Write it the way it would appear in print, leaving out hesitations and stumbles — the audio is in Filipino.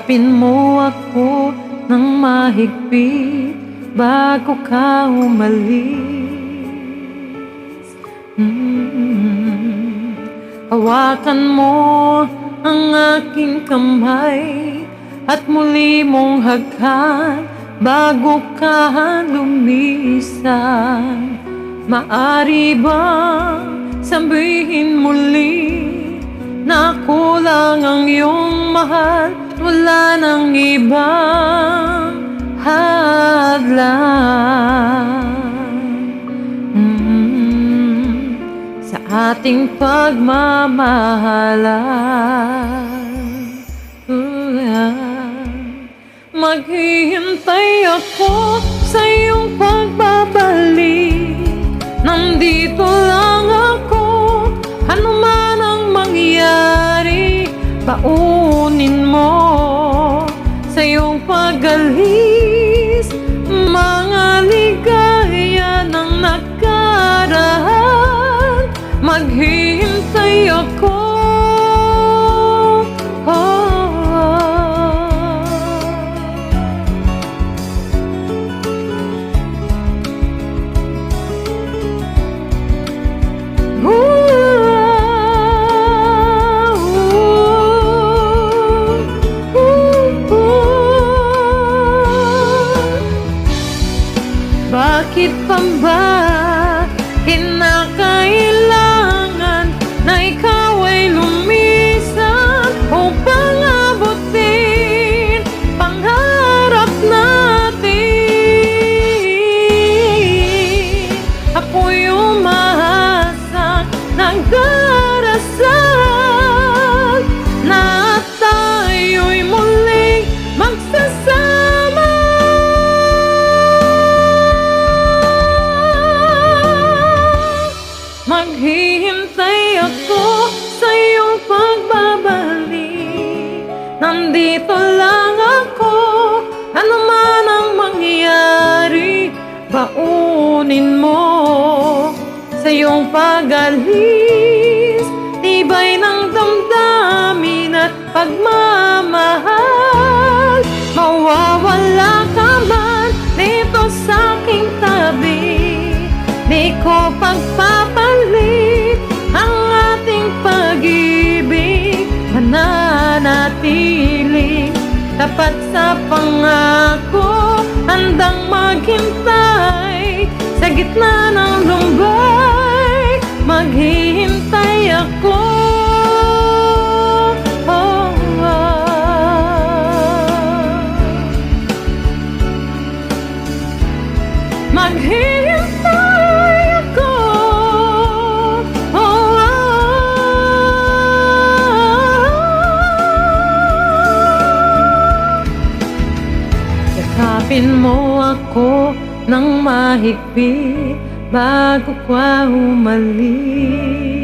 Yakapin mo ako ng mahigpit bago ka umalis. Hawakan mo ang aking kamay at muli mong hagkan bago ka lumisan. Maari bang sabihin muli na ako lang ang iyong mahal, wala nang ibang hadlang sa ating pagmamahalan. Maghihintay ako sa iyong pagbabalik. Nandito lang ako, ano man ang mangyari, baunin mo sa iyong pag-alis mga ligaya ng nakaraan. Maghihintay ako. Bakit pa ba kinakailangan na ikaw ay lumisan upang abutin pangarap natin? Ako'y umahasang nagdarasal na tayo'y muling magsasama. Maghihintay ako sa iyong pagbabalik. Nandito lang ako, ano man ang mangyari, baunin mo sa iyong pag-alis. Tibay ng damdamin at pagmamahal. Mawawala ka man dito sa aking tabi, di ko pagpapalit ang ating pag-ibig. Mananatili tapat sa pangako, handang maghintay sa gitna ng lumbay. Maghihintay ako. Maghihintay ako. Yakapin mo ako ng mahigpit bago ka umalis.